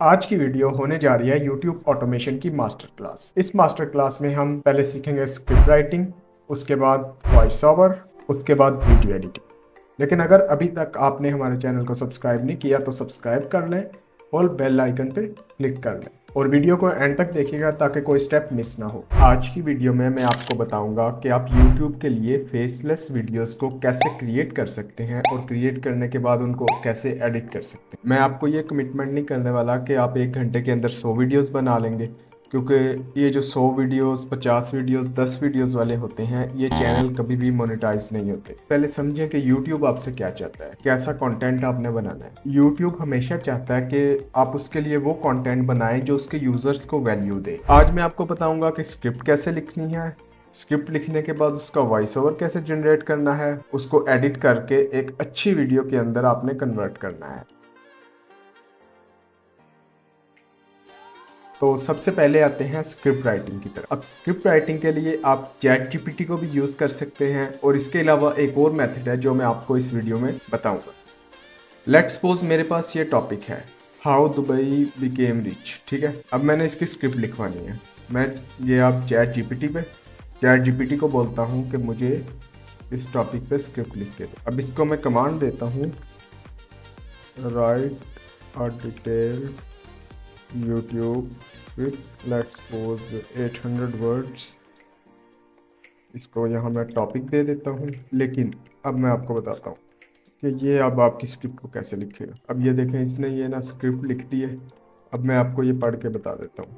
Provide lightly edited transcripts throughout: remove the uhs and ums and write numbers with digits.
आज की वीडियो होने जा रही है YouTube ऑटोमेशन की मास्टर क्लास। इस मास्टर क्लास में हम पहले सीखेंगे स्क्रिप्ट राइटिंग, उसके बाद वॉइस ओवर, उसके बाद वीडियो एडिटिंग। लेकिन अगर अभी तक आपने हमारे चैनल को सब्सक्राइब नहीं किया तो सब्सक्राइब कर लें और बेल आइकन पे क्लिक कर लें और वीडियो को एंड तक देखिएगा ताकि कोई स्टेप मिस ना हो। आज की वीडियो में मैं आपको बताऊंगा कि आप YouTube के लिए फेसलेस वीडियोस को कैसे क्रिएट कर सकते हैं और क्रिएट करने के बाद उनको कैसे एडिट कर सकते हैं। मैं आपको ये कमिटमेंट नहीं करने वाला कि आप 1 घंटे के अंदर 100 वीडियोस बना लेंगे, क्योंकि ये जो 100 वीडियोस, 50 वीडियोस, 10 वीडियोस वाले होते हैं, ये चैनल कभी भी मोनेटाइज नहीं होते। पहले समझें कि YouTube आपसे क्या चाहता है, कैसा कंटेंट आपने बनाना है। YouTube हमेशा चाहता है कि आप उसके लिए वो कंटेंट बनाएं जो उसके यूजर्स को वैल्यू दे। आज मैं आपको बताऊंगा कि स्क्रिप्ट कैसे लिखनी है, स्क्रिप्ट लिखने के बाद उसका वॉइस ओवर कैसे जनरेट करना है, उसको एडिट करके एक अच्छी वीडियो के अंदर आपने कन्वर्ट करना है। तो सबसे पहले आते हैं स्क्रिप्ट राइटिंग की तरफ। अब स्क्रिप्ट राइटिंग के लिए आप चैट जीपीटी को भी यूज़ कर सकते हैं और इसके अलावा एक और मेथड है जो मैं आपको इस वीडियो में बताऊंगा। लेट्स सपोज मेरे पास ये टॉपिक है, हाउ दुबई बिकेम रिच। ठीक है, अब मैंने इसकी स्क्रिप्ट लिखवानी है। मैं ये आप चैट जीपीटी को बोलता हूँ कि मुझे इस टॉपिक पे स्क्रिप्ट लिख के दो। अब इसको मैं कमांड देता हूँ, right a detail YouTube script, let's suppose 800 words। इसको यहाँ मैं टॉपिक दे देता हूँ। लेकिन अब मैं आपको बताता हूँ कि ये अब आपकी स्क्रिप्ट को कैसे लिखेगा। अब ये देखें, इसने ये ना स्क्रिप्ट लिख दी है। अब मैं आपको ये पढ़ के बता देता हूँ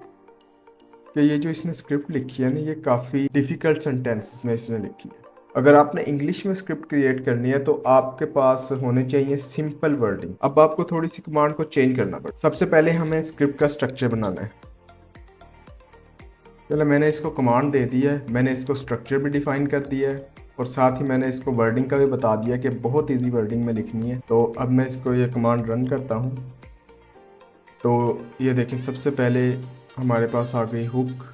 कि ये जो इसने स्क्रिप्ट लिखी है ना, ये काफ़ी डिफ़िकल्ट सेंटेंसेस में इसने लिखी है। अगर आपने इंग्लिश में स्क्रिप्ट क्रिएट करनी है तो आपके पास होने चाहिए सिंपल वर्डिंग। अब आपको थोड़ी सी कमांड को चेंज करना पड़ेगा। सबसे पहले हमें स्क्रिप्ट का स्ट्रक्चर बनाना है। चलो, मैंने इसको कमांड दे दी है, मैंने इसको स्ट्रक्चर भी डिफाइन कर दिया है और साथ ही मैंने इसको वर्डिंग का भी बता दिया कि बहुत इजी वर्डिंग में लिखनी है। तो अब मैं इसको ये कमांड रन करता हूँ। तो ये देखें, सबसे पहले हमारे पास आ गई हुक,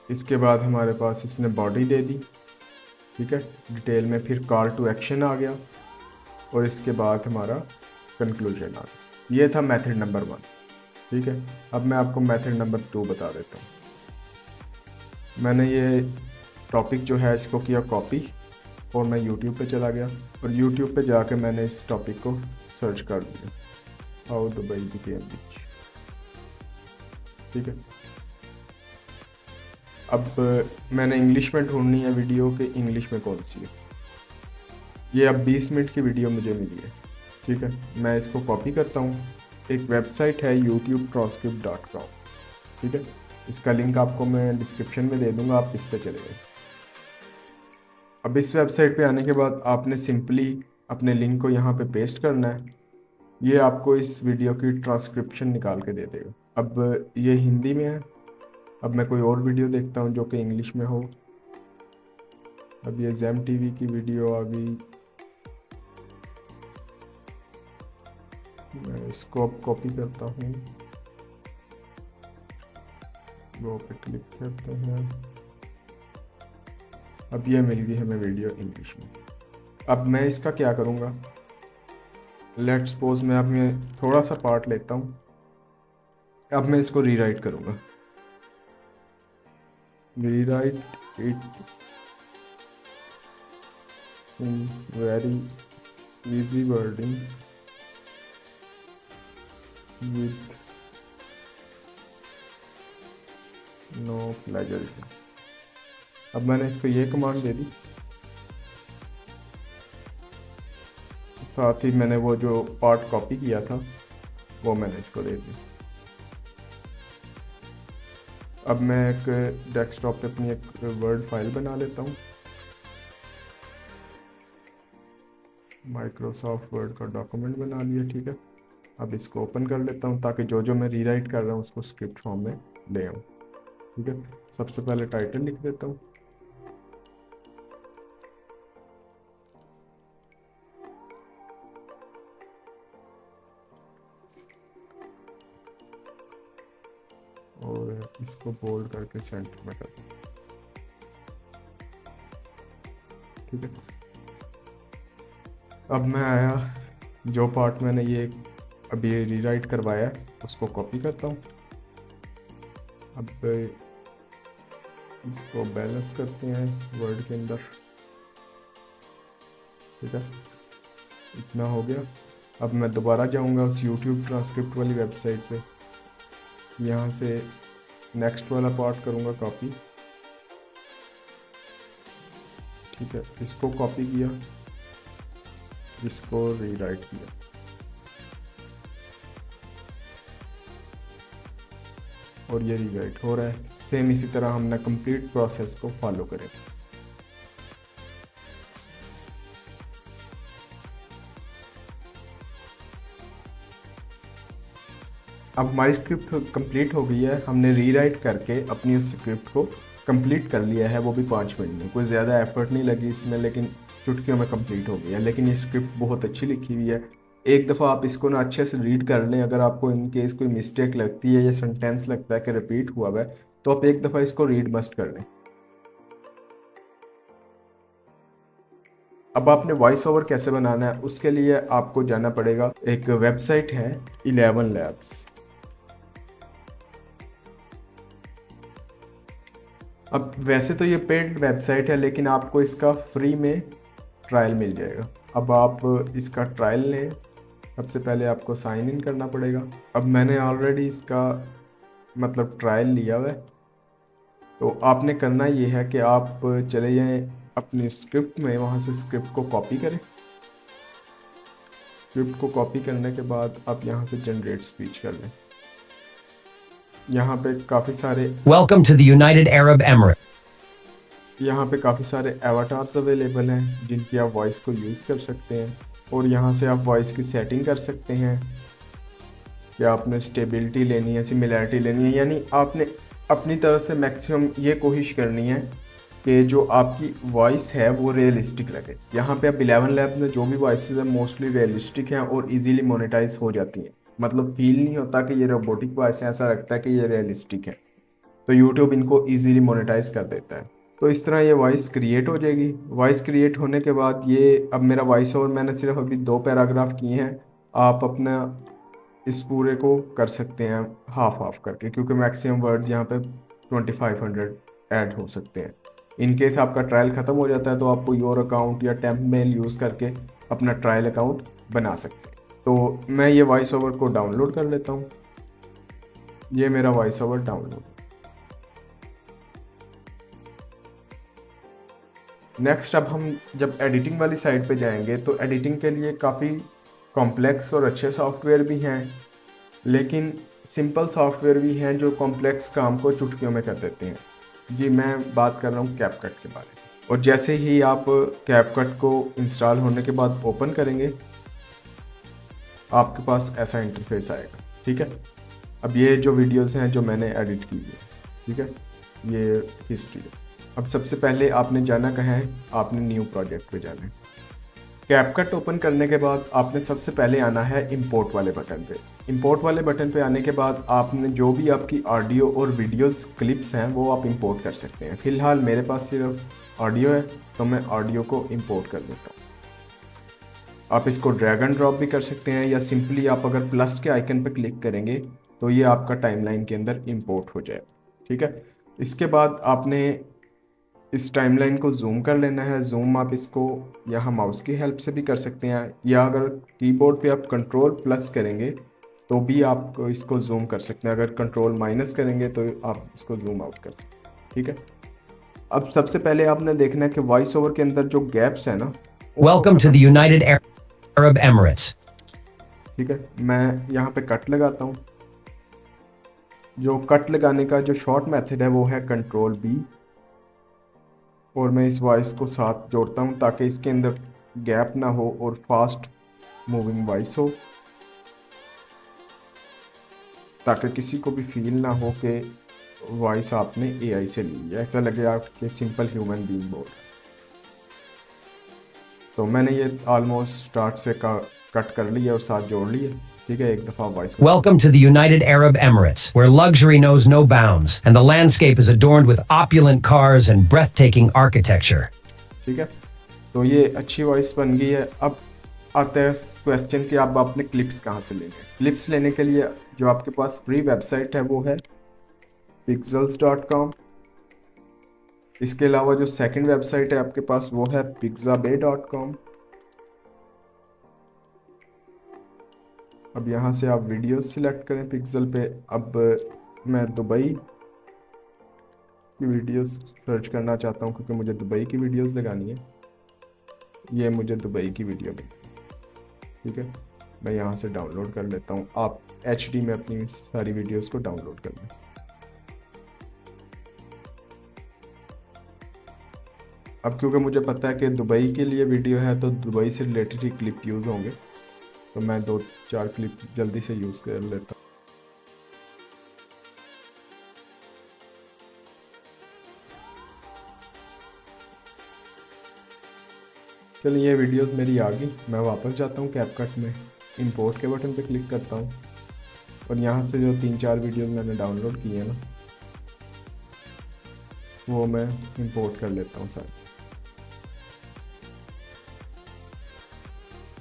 इसके बाद हमारे पास इसने बॉडी दे दी। ठीक है, डिटेल में फिर कॉल टू एक्शन आ गया और इसके बाद हमारा कंक्लूजन आ गया। ये था मेथड नंबर 1। ठीक है, अब मैं आपको मेथड नंबर 2 बता देता हूँ। मैंने ये टॉपिक जो है इसको किया कॉपी और मैं YouTube पे चला गया और YouTube पे जाके मैंने इस टॉपिक को सर्च कर दिया, हाउ दुबई बिकेम रिच। ठीक है, अब मैंने इंग्लिश में ढूंढनी है वीडियो कि इंग्लिश में कौन सी है। ये अब 20 मिनट की वीडियो मुझे मिली है। ठीक है, मैं इसको कॉपी करता हूँ। एक वेबसाइट है youtube-transcript.com। ठीक है, इसका लिंक आपको मैं डिस्क्रिप्शन में दे दूँगा, आप इस पर चले गए। अब इस वेबसाइट पे आने के बाद आपने सिंपली अपने लिंक को यहाँ पे पेस्ट करना है। ये आपको इस वीडियो की ट्रांसक्रिप्शन निकाल के दे देगा। अब ये हिंदी में है। अब मैं कोई और वीडियो देखता हूँ जो कि इंग्लिश में हो। अब ये ज़ैम टीवी की वीडियो आ गई, मैं इसको अब कॉपी करता हूँ, वो पे क्लिक करते हैं। अब ये मिल गई हमें वीडियो इंग्लिश में। अब मैं इसका क्या करूँगा, लेट्स सपोज मैं अब मैं थोड़ा सा पार्ट लेता हूँ। अब मैं इसको रीराइट करूँगा, rewrite it in very easy wording with no plagiarism। अब मैंने इसको ये कमांड दे दी, साथ ही मैंने वो जो पार्ट कॉपी किया था वो मैंने इसको दे दी। अब मैं एक डेस्कटॉप पे अपनी एक वर्ड फाइल बना लेता हूँ, माइक्रोसॉफ्ट वर्ड का डॉक्यूमेंट बना लिया। ठीक है, अब इसको ओपन कर लेता हूँ ताकि जो जो मैं रीराइट कर रहा हूँ उसको स्क्रिप्ट फॉर्म में ले आऊँ। ठीक है, सबसे पहले टाइटल लिख देता हूँ, और इसको बोल्ड करके सेंटर में कर दूँ। ठीक है, अब मैं आया, जो पार्ट मैंने ये अब ये रीराइट करवाया है, उसको कॉपी करता हूँ। अब इसको बैलेंस करते हैं वर्ड के अंदर, ठीक है, इतना हो गया। अब मैं दोबारा जाऊंगा उस YouTube ट्रांसक्रिप्ट वाली वेबसाइट पे, यहाँ से नेक्स्ट वाला पार्ट करूँगा कॉपी, ठीक है, इसको कॉपी किया, इसको रीराइट किया। और ये रीराइट हो रहा है। सेम इसी तरह हमने कंप्लीट प्रोसेस को फॉलो करें। अब हमारी स्क्रिप्ट कंप्लीट हो गई है, हमने रीराइट करके अपनी उस स्क्रिप्ट को कंप्लीट कर लिया है, वो भी 5 मिनट में। कोई ज़्यादा एफर्ट नहीं लगी इसमें, लेकिन चुटकियों में कंप्लीट हो गई है। लेकिन ये स्क्रिप्ट बहुत अच्छी लिखी हुई है। एक दफ़ा आप इसको ना अच्छे से रीड कर लें। अगर आपको इन केस कोई मिस्टेक लगती है या सेंटेंस लगता है कि रिपीट हुआ है, तो आप एक दफ़ा इसको रीड मस्ट कर लें। अब आपने वॉइस ओवर कैसे बनाना है, उसके लिए आपको जाना पड़ेगा, एक वेबसाइट है 11 लैब्स। अब वैसे तो ये पेड वेबसाइट है, लेकिन आपको इसका फ्री में ट्रायल मिल जाएगा। अब आप इसका ट्रायल लें। सबसे पहले आपको साइन इन करना पड़ेगा। अब मैंने ऑलरेडी इसका मतलब ट्रायल लिया हुआ है, तो आपने करना ये है कि आप चले जाएं अपनी स्क्रिप्ट में, वहाँ से स्क्रिप्ट को कॉपी करें। स्क्रिप्ट को कॉपी करने के बाद आप यहाँ से जनरेट स्पीच कर लें। यहाँ पे काफ़ी सारे Welcome to the United Arab Emirates. यहाँ पे काफ़ी सारे एवाटार्स अवेलेबल हैं जिनकी आप वॉइस को यूज़ कर सकते हैं। और यहाँ से आप वॉइस की सेटिंग कर सकते हैं कि आपने स्टेबिलिटी लेनी है, सिमिलैरिटी लेनी है, यानी आपने अपनी तरफ से मैक्सिमम ये कोशिश करनी है कि जो आपकी वॉइस है वो रियलिस्टिक लगे। यहाँ पे अब 11 लैब्स में जो भी वॉइसेस हैं मोस्टली रियलिस्टिक हैं और इजीली मोनेटाइज हो जाती हैं। मतलब फील नहीं होता कि ये रोबोटिक वॉइस है, ऐसा लगता है कि ये रियलिस्टिक है। तो यूट्यूब इनको इजीली मोनेटाइज कर देता है। तो इस तरह ये वॉइस क्रिएट हो जाएगी। वॉइस क्रिएट होने के बाद ये अब मेरा वॉइस ओवर मैंने सिर्फ अभी 2 पैराग्राफ किए हैं। आप अपना इस पूरे को कर सकते हैं हाफ हाफ करके, क्योंकि मैक्सिमम वर्ड्स यहाँ पे 2500 ऐड हो सकते हैं। इन केस आपका ट्रायल ख़त्म हो जाता है तो आप कोई और अकाउंट या टेम्प मेल यूज़ करके अपना ट्रायल अकाउंट बना सकते हैं। तो मैं ये वॉइस ओवर को डाउनलोड कर लेता हूँ। ये मेरा वॉइस ओवर डाउनलोड। नेक्स्ट अब हम जब एडिटिंग वाली साइड पे जाएंगे तो एडिटिंग के लिए काफ़ी कॉम्प्लेक्स और अच्छे सॉफ्टवेयर भी हैं, लेकिन सिंपल सॉफ्टवेयर भी हैं जो कॉम्प्लेक्स काम को चुटकियों में कर देते हैं। जी मैं बात कर रहा हूँ कैपकट के बारे में। और जैसे ही आप कैपकट को इंस्टॉल होने के बाद ओपन करेंगे, आपके पास ऐसा इंटरफेस आएगा, ठीक है। अब ये जो वीडियोस हैं जो मैंने एडिट की है, ठीक है, ये हिस्ट्री है। अब सबसे पहले आपने जाना कहाँ है, आपने न्यू प्रोजेक्ट पे जाना है। कैपकट ओपन करने के बाद आपने सबसे पहले आना है इंपोर्ट वाले बटन पे। इंपोर्ट वाले बटन पे आने के बाद आपने जो भी आपकी ऑडियो और वीडियोस क्लिप्स हैं वो आप इंपोर्ट कर सकते हैं। फ़िलहाल मेरे पास सिर्फ ऑडियो है तो मैं ऑडियो को इंपोर्ट कर देता हूँ। आप इसको ड्रैग एंड ड्रॉप भी कर सकते हैं, या सिंपली आप अगर प्लस के आइकन पर क्लिक करेंगे तो ये आपका टाइमलाइन के अंदर इंपोर्ट हो जाएगा, ठीक है। इसके बाद आपने इस टाइमलाइन को जूम कर लेना है। जूम आप इसको यहाँ माउस की हेल्प से भी कर सकते हैं, या अगर कीबोर्ड पे आप कंट्रोल प्लस करेंगे तो भी आप इसको जूम कर सकते हैं। अगर कंट्रोल माइनस करेंगे तो आप इसको जूम आउट कर सकते हैं, ठीक है। अब सबसे पहले आपने देखना है कि वॉइस ओवर के अंदर जो गैप्स है ना, Welcome to the United Arab Emirates. ठीक है, मैं यहाँ पे कट लगाता हूँ। जो कट लगाने का जो शॉर्ट मेथड है वो है कंट्रोल बी, और मैं इस वॉइस को साथ जोड़ता हूँ ताकि इसके अंदर गैप ना हो और फास्ट मूविंग वॉइस हो, ताकि किसी को भी फील ना हो कि वॉइस आपने एआई से ली है, ऐसा लगे आपके सिंपल ह्यूमन बीइंग बोल। तो मैंने ये ऑलमोस्ट स्टार्ट से कट कर लिया और साथ जोड़ लिया, ठीक है। एक दफ़ा voice Welcome to the United Arab Emirates, where luxury knows no bounds and the landscape is adorned with opulent cars and breathtaking architecture. ठीक है, तो ये अच्छी वॉइस बन गई है। अब आता है क्वेश्चन कि आप आपने क्लिप्स कहाँ से लेने हैं। क्लिप्स लेने के लिए जो आपके पास फ्री वेबसाइट है वो है pixels.com। इसके अलावा जो सेकंड वेबसाइट है आपके पास वो है pixabay.com। अब यहाँ से आप वीडियोस सिलेक्ट करें पिक्सल पे। अब मैं दुबई की वीडियोस सर्च करना चाहता हूँ क्योंकि मुझे दुबई की वीडियोस लगानी है। ये मुझे दुबई की वीडियो मिली, ठीक है। मैं यहाँ से डाउनलोड कर लेता हूँ। आप HD में अपनी सारी वीडियोस को डाउनलोड कर लें। अब क्योंकि मुझे पता है कि दुबई के लिए वीडियो है तो दुबई से रिलेटेड ही क्लिप यूज़ होंगे, तो मैं 2-4 क्लिप जल्दी से यूज़ कर लेता हूँ। चलिए ये वीडियोस मेरी आ गई। मैं वापस जाता हूँ कैपकट में, इंपोर्ट के बटन पे क्लिक करता हूँ और यहाँ से जो 3-4 वीडियोस मैंने डाउनलोड किए हैं ना वो मैं इंपोर्ट कर लेता हूँ सारे।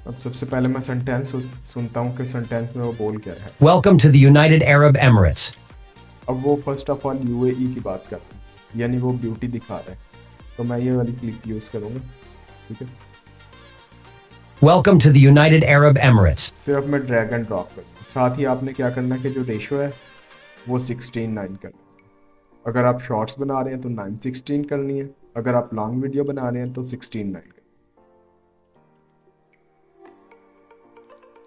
अब सबसे पहले मैं सेंटेंस सुनता हूँ कि सेंटेंस में वो बोल क्या है। Welcome to the United Arab Emirates. अब वो फर्स्ट ऑफ ऑल UAE की बात करते हैं, यानी वो ब्यूटी दिखा रहा है, तो मैं ये वाली क्लिप यूज़ करूँगा, ठीक है। Welcome to the United Arab Emirates. सिर्फ मैं ड्रैग एंड ड्रॉप करूँगा। साथ ही आपने क्या करना है कि जो रेशो है वो 16:9 करना है। अगर आप शॉर्ट्स बना रहे हैं तो 9:16 करनी है, अगर आप लॉन्ग वीडियो बना रहे हैं तो 16:9 करनी है।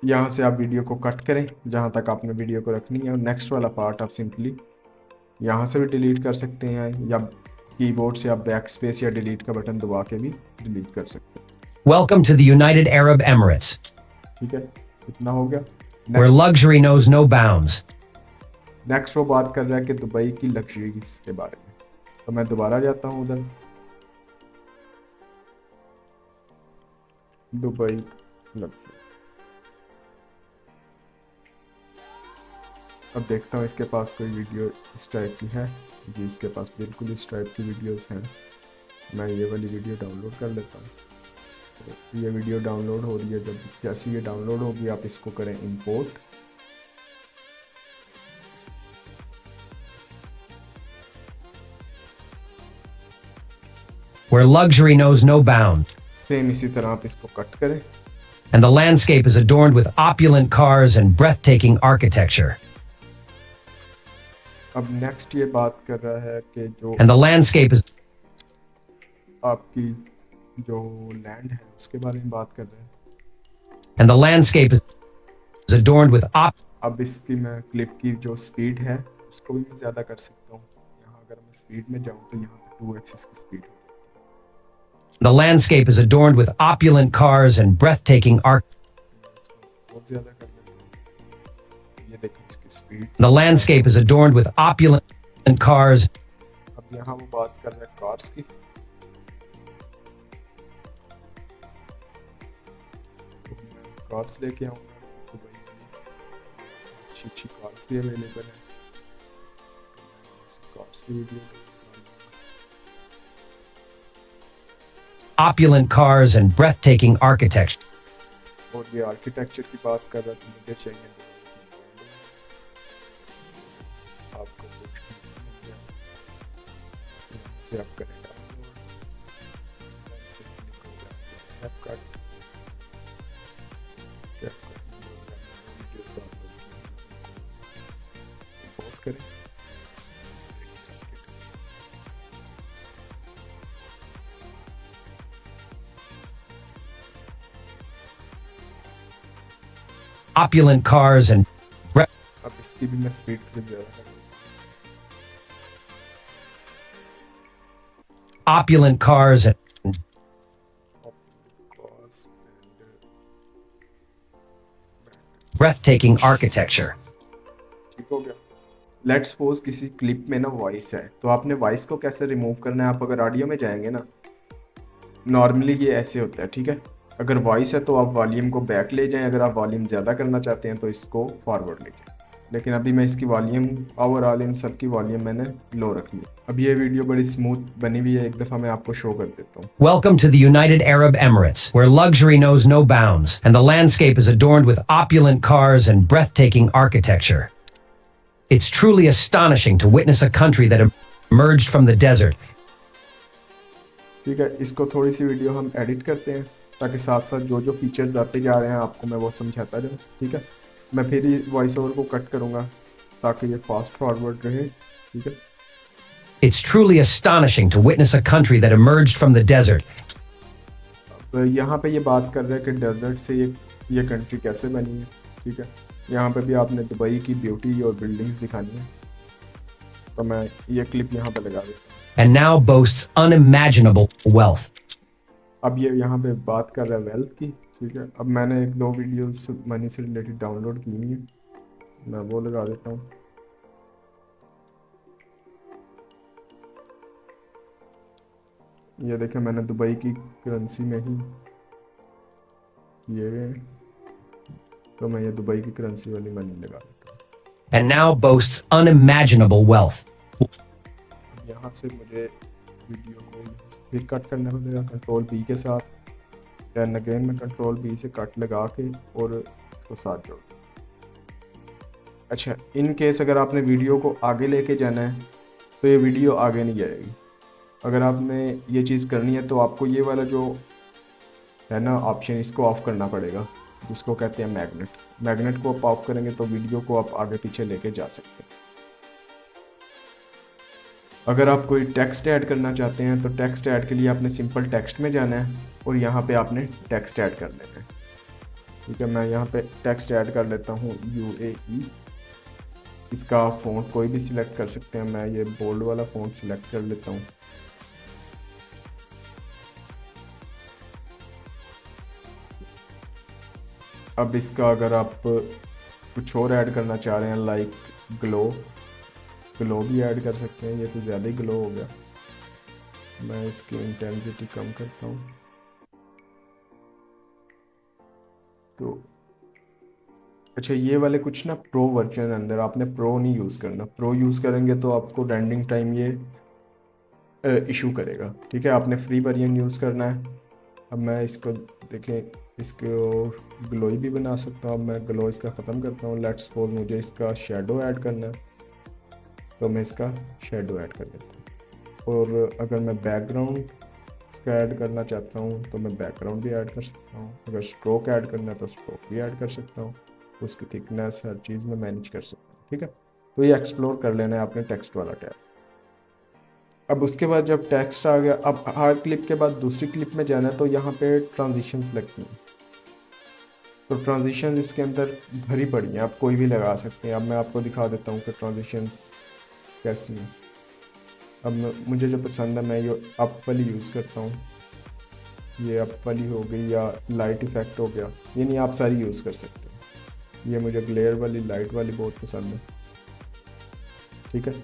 यहाँ से आप वीडियो को कट करें जहाँ तक आपने वीडियो को रखनी है और नेक्स्ट वाला पार्ट आप सिंपली यहाँ से भी डिलीट कर सकते हैं या कीबोर्ड से आप बैक स्पेस या डिलीट का बटन दबा के भी डिलीट कर सकते हैं। Welcome to the United Arab Emirates, ठीक है, इतना हो गया। where luxury knows no bounds. Next वो बात कर रहा है कि दुबई की लग्जरीज के बारे में, तो मैं दोबारा जाता हूँ उधर। दुबई लग्जरी, अब देखता हूँ इसके पास कोई वीडियो इस टाइप की है जी। इसके पास बिल्कुल इस टाइप की वीडियोस हैं। मैं ये वाली वीडियो डाउनलोड कर लेता हूँ। तो ये वीडियो डाउनलोड हो रही है, जब जैसे ये डाउनलोड होगी आप इसको करें import. Where luxury knows no bound, same इसी तरह आप इसको कट करें। and the landscape is adorned with opulent cars and breathtaking architecture. अब नेक्स्ट ये बात कर रहा है कि जो And the landscape is आपकी जो लैंड है उसके बारे में बात कर रहे हैं। and the landscape is adorned with अब इसकी मैं क्लिप की जो स्पीड है उसको भी मैं ज़्यादा कर सकता हूँ। यहाँ अगर मैं स्पीड में जाऊँ तो यहाँ पे 2x की स्पीड हो। The landscape is adorned with opulent cars and breathtaking बहुत ज़्यादा कर देता हूँ। ये देखो इसकी speed. The landscape is adorned with opulent cars. अब यहाँ वो बात कर रहे हैं कार्स की। कार्स लेके आऊँगा तो भाई अच्छी कार्स भी अवेलेबल है। कार्स की video Opulent cars and breathtaking architecture. और ये आर्किटेक्चर की बात कर रहा था। मुझे चाहिए आपको कुछ से आप करें डाउनलोड से कैपकट इंपोर्ट करें। Opulent cars and अब इसकी भी मैं स्पीड थोड़ी ज़्यादा कर दूँ। opulent cars and breathtaking architecture. ठीक हो गया। लेट्स सपोज किसी क्लिप में ना वॉइस है, तो आपने वॉइस को कैसे रिमूव करना है। आप अगर ऑडियो में जाएंगे ना, नॉर्मली ये ऐसे होता है, ठीक है। अगर वॉइस है तो आप वॉल्यूम को बैक ले जाएं, अगर आप वॉल्यूम ज़्यादा करना चाहते हैं तो इसको फॉरवर्ड लेके। लेकिन अभी मैं इसकी वॉल्यूम ओवरऑल इन सब की वॉल्यूम मैंने लो रख ली। अब ये वीडियो बड़ी स्मूथ बनी हुई है, एक दफ़ा मैं आपको शो कर देता हूँ। Welcome to the United Arab Emirates, where luxury knows no bounds and the landscape is adorned with opulent cars and breathtaking architecture. It's truly astonishing to witness a country that emerged from the desert. ठीक है, इसको थोड़ी सी video हम edit करते हैं ताकि साथ साथ जो जो फीचर्स आते जा रहे हैं आपको मैं वो समझाता जाऊँ। ठीक है, मैं फिर ही वॉइस ओवर को कट करूँगा ताकि ये फास्ट फॉरवर्ड रहे। ठीक है, It's truly astonishing to witness a country that emerged from the desert. अब यहाँ पे ये बात कर रहे हैं कि डेजर्ट से ये कंट्री कैसे बनी है। ठीक है, यहाँ पे भी आपने दुबई की ब्यूटी और बिल्डिंग्स दिखानी है, तो मैं ये क्लिप यहाँ पे लगा देता हूँ। And now boasts unimaginable wealth. अब ये यहाँ पे बात कर रहा है वेल्थ की। ठीक है, अब मैंने एक दो वीडियोस मनी से रिलेटेड डाउनलोड की हुई है, मैं वो लगा देता हूँ। ये देखें, मैंने दुबई की करेंसी में ही किए हुए हैं, तो मैं ये दुबई की करेंसी वाली मनी लगा देता हूँ। And now boasts unimaginable wealth. यहाँ से मुझे वीडियो को फिर कट करना पड़ेगा कंट्रोल बी के साथ, दैन अगेन मैं कंट्रोल बी से कट लगा के और इसको साथ जोड़। अच्छा, इन केस अगर आपने वीडियो को आगे लेके जाना है तो ये वीडियो आगे नहीं जाएगी। अगर आपने ये चीज़ करनी है तो आपको ये वाला जो है ना ऑप्शन, इसको ऑफ करना पड़ेगा, जिसको कहते हैं मैग्नेट। मैग्नेट को आप ऑफ करेंगे तो वीडियो को आप आगे पीछे लेके जा सकते हैं। अगर आप कोई टेक्स्ट ऐड करना चाहते हैं तो टेक्स्ट ऐड के लिए आपने सिंपल टेक्स्ट में जाना है और यहाँ पे आपने टेक्स्ट ऐड कर लेना है। ठीक है, मैं यहाँ पे टेक्स्ट ऐड कर लेता हूँ UAE। इसका फ़ॉन्ट कोई भी सिलेक्ट कर सकते हैं, मैं ये बोल्ड वाला फ़ॉन्ट सिलेक्ट कर लेता हूँ। अब इसका अगर आप कुछ और ऐड करना चाह रहे हैं लाइक ग्लो भी ऐड कर सकते हैं, ये तो ज़्यादा ही ग्लो हो गया। मैं इसकी इंटेंसिटी कम करता हूँ। तो अच्छा, ये वाले कुछ ना प्रो वर्जन अंदर आपने प्रो नहीं यूज़ करना। प्रो यूज़ करेंगे तो आपको रेंडरिंग टाइम ये इशू करेगा। ठीक है, आपने फ्री वर्जन यूज़ करना है। अब मैं इसको देखें, इसको ग्लोई भी बना सकता हूँ। अब मैं ग्लो इसका ख़त्म करता हूँ। लेट्स सपोज मुझे इसका शेडो ऐड करना है तो मैं इसका शेडो ऐड कर देता हूँ। और अगर मैं बैकग्राउंड इसका ऐड करना चाहता हूँ तो मैं बैकग्राउंड भी ऐड कर सकता हूँ। अगर स्ट्रोक ऐड करना है तो स्ट्रोक भी ऐड कर सकता हूँ। उसकी थिकनेस हर चीज़ में मैनेज कर सकता हूँ। ठीक है, तो ये एक्सप्लोर कर लेना है आपने टेक्स्ट वाला टैब। अब उसके बाद जब टेक्स्ट आ गया, अब हर क्लिप के बाद दूसरी क्लिप में जाना है तो यहाँ पे ट्रांजिशंस लगती हैं। तो ट्रांजिशंस इसके अंदर भरी पड़ी हैं, आप कोई भी लगा सकते हैं। अब मैं आपको दिखा देता हूँ कि ट्रांजिशंस कैसी हैं। अब मुझे जो पसंद है मैं ये अप वाली यूज़ करता हूँ। ये अप वाली हो गई या लाइट इफेक्ट हो गया, ये नहीं आप सारी यूज़ कर सकते हैं। ये मुझे ग्लेयर वाली लाइट वाली बहुत पसंद है। ठीक है,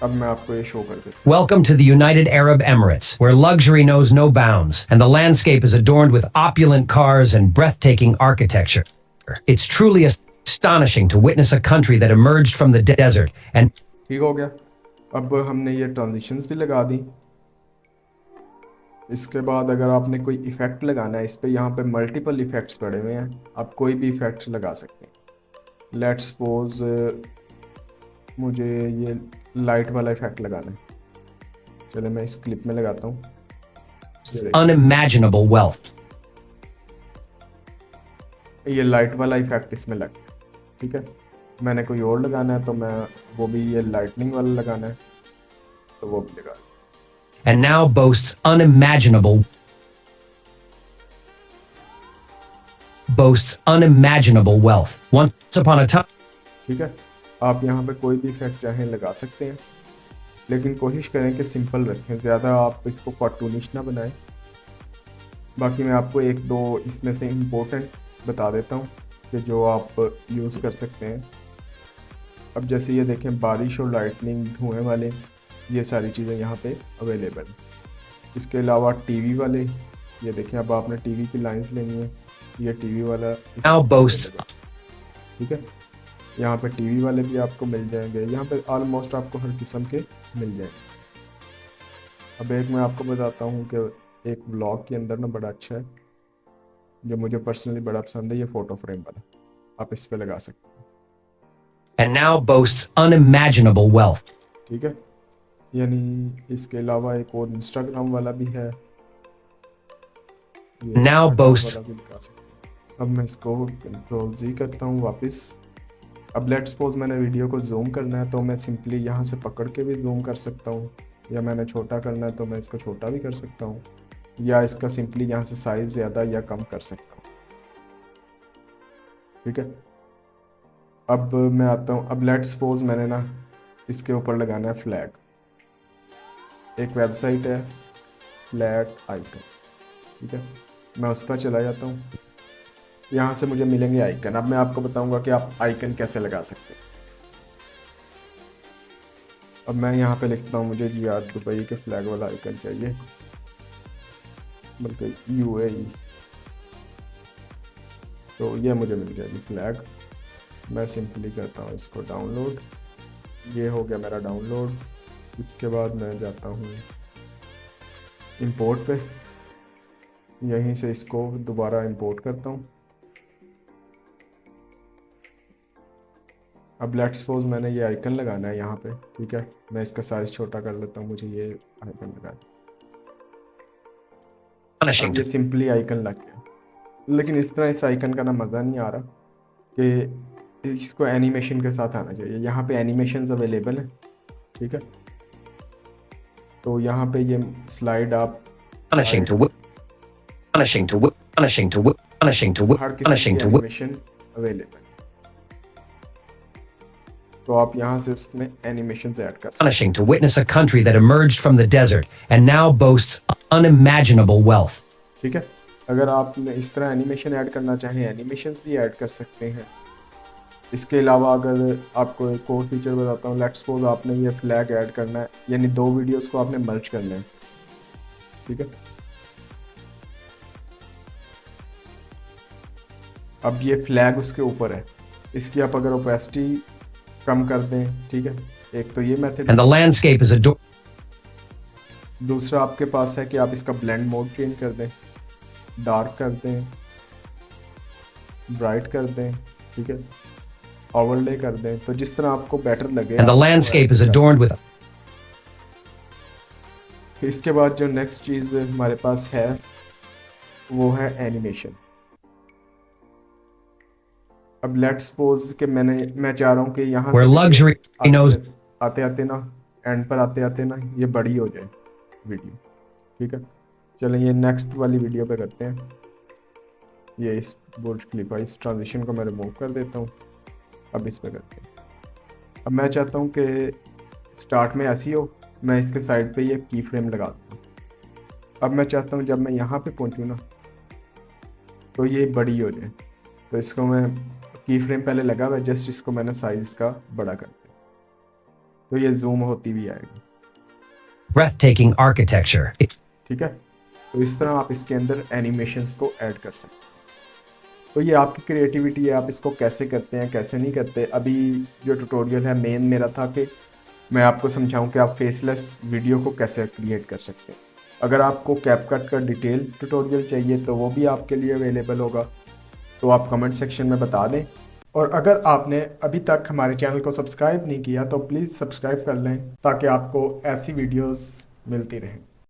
अब मैं आपको ये शो कर देता हूँ। Welcome to the United Arab Emirates, where luxury knows no bounds and the landscape is adorned with opulent cars and breathtaking architecture. It's truly astonishing to witness a country that emerged from the desert and ठीक हो गया। अब हमने ये transitions भी लगा दी। इसके बाद अगर आपने कोई इफ़ेक्ट लगाना है, इस पे यहाँ पे मल्टीपल इफ़ेक्ट्स पड़े हुए हैं, आप कोई भी इफ़ेक्ट्स लगा सकते हैं। लेट्स सपोज मुझे ये लाइट वाला इफेक्ट लगाना है, चलो मैं इस क्लिप में लगाता हूँ। unimaginable wealth. ये लाइट वाला इफेक्ट इसमें लग गया। ठीक है, मैंने कोई और लगाना है तो मैं वो भी ये लाइटनिंग वाला लगाना है तो वो भी लगा। And now boasts unimaginable wealth. Once upon a time. ठीक है, आप यहाँ पे कोई भी इफेक्ट चाहें लगा सकते हैं, लेकिन कोशिश करें कि सिंपल रखें, ज़्यादा आप इसको कार्टूनिश ना बनाएं। बाकी मैं आपको एक दो इसमें से इम्पोर्टेंट बता देता हूँ कि जो आप यूज़ कर सकते हैं। अब जैसे ये देखें, बारिश और लाइटनिंग, धुएँ वाले, ये सारी चीज़ें यहाँ पे अवेलेबल। इसके अलावा टीवी वाले, ये देखें, अब आपने टीवी की लाइंस लेनी है ये टीवी वाला Now boasts ठीक है। यहाँ पे टीवी वाले भी आपको मिल जाएंगे, यहाँ पे ऑलमोस्ट आपको हर किस्म के मिल जाएंगे। अब एक मैं आपको बताता हूँ कि एक व्लॉग के अंदर ना बड़ा अच्छा है, जो मुझे पर्सनली बड़ा पसंद है, ये फोटो फ्रेम वाला, आप इस पे लगा सकते हैं। and now boasts unimaginable wealth. ठीक है, यानी इसके अलावा एक और इंस्टाग्राम वाला भी है, ये Now Instagram boasts वाला भी लगा सकते हैं। अब मैं इसको कंट्रोल Z करता हूँ वापस। अब लेट्स सपोज मैंने वीडियो को जूम करना है तो मैं सिंपली यहाँ से पकड़ के भी जूम कर सकता हूँ, या मैंने छोटा करना है तो मैं इसको छोटा भी कर सकता हूँ, या इसका सिंपली यहाँ से साइज ज़्यादा या कम कर सकता हूँ। ठीक है, अब मैं आता हूँ। अब लेट्स सपोज मैंने ना इसके ऊपर लगाना है फ्लैग। एक वेबसाइट है फ्लैग आइकन्स, ठीक है, मैं उस पर चला जाता हूँ। यहाँ से मुझे मिलेंगे आइकन। अब मैं आपको बताऊंगा कि आप आइकन कैसे लगा सकते हैं। अब मैं यहाँ पे लिखता हूँ मुझे यार दुबई के फ्लैग वाला आइकन चाहिए, बल्कि UAE, तो ये मुझे मिल गया जी फ्लैग। मैं सिंपली करता हूँ इसको डाउनलोड, ये हो गया मेरा डाउनलोड। इसके बाद मैं जाता हूँ इंपोर्ट पे, यहीं से इसको दोबारा इंपोर्ट करता हूँ। अब लेट्स सपोज मैंने ये आइकन लगाना है यहाँ पे, ठीक है, मैं इसका साइज छोटा कर लेता हूँ, मुझे ये आइकन लगाना है। astonishing अब ये to सिंपली आइकन लग गया, लेकिन इस तरह इस आइकन का ना मज़ा नहीं आ रहा कि इसको एनिमेशन के साथ आना चाहिए। यहाँ पे एनिमेशंस अवेलेबल है, ठीक है, तो यहाँ पे ये स्लाइड आप punishing to whip, punishing to whip, punishing to whip, punishing to whip, हर किस्म punishing की to whip, एनिमेशन अवेलेबल है, तो आप यहाँ से उसमें एनिमेशंस ऐड कर सकते punishing to witness a country that emerged from the desert and now boasts unimaginable wealth. हैं। ठीक है, अगर आप इस तरह एनिमेशन ऐड करना चाहें, एनिमेशंस भी ऐड कर सकते हैं। इसके अलावा अगर आपको एक और फीचर बताता हूँ, लेट्स सपोज आपने ये फ्लैग ऐड करना है, यानी दो वीडियोस को आपने मर्ज करना है, ठीक है। अब ये फ्लैग उसके ऊपर है, इसकी आप अगर ओपेसिटी कम कर दें, ठीक है, एक तो ये method. And the landscape is adorned. दूसरा आपके पास है कि आप इसका ब्लेंड मोड चेंज कर दें, डार्क कर दें, ब्राइट कर दें, ठीक है, ओवरले कर दें, तो जिस तरह आपको बेटर लगे। And the landscape is adorned with इसके बाद जो नेक्स्ट चीज़ हमारे पास है वो है एनिमेशन। अब लेट्स सपोज कि मैं चाह रहा हूँ कि यहाँ where luxury knows आते आते ना एंड पर आते आते ना ये बड़ी हो जाए वीडियो, ठीक है। चलें ये नेक्स्ट वाली वीडियो पे करते हैं। ये इस बुर्ज खलीफा, इस ट्रांजिशन को मैं रिमूव कर देता हूँ। अब इस पे करते हैं। अब मैं चाहता हूँ कि स्टार्ट में ऐसी हो, मैं इसके साइड पे ये की फ्रेम लगा दूँ। अब मैं चाहता हूँ जब मैं यहाँ पे पहुँचूँ ना तो ये बड़ी हो जाए, तो इसको मैं की फ्रेम पहले लगा हुआ है, जस्ट इसको मैंने साइज का बड़ा कर दिया, तो ये जूम होती भी आएगी, breathtaking architecture. ठीक है। तो इस तरह आप इसके अंदर एनिमेशंस को ऐड कर सकते हैं। तो ये आपकी क्रिएटिविटी है, आप इसको कैसे करते हैं कैसे नहीं करते। अभी जो ट्यूटोरियल है मेन मेरा था कि मैं आपको समझाऊं कि आप फेसलेस वीडियो को कैसे क्रिएट कर सकते हैं। अगर आपको कैपकट का डिटेल ट्यूटोरियल चाहिए तो वो भी आपके लिए अवेलेबल होगा, तो आप कमेंट सेक्शन में बता दें। और अगर आपने अभी तक हमारे चैनल को सब्सक्राइब नहीं किया तो प्लीज़ सब्सक्राइब कर लें ताकि आपको ऐसी वीडियोस मिलती रहें।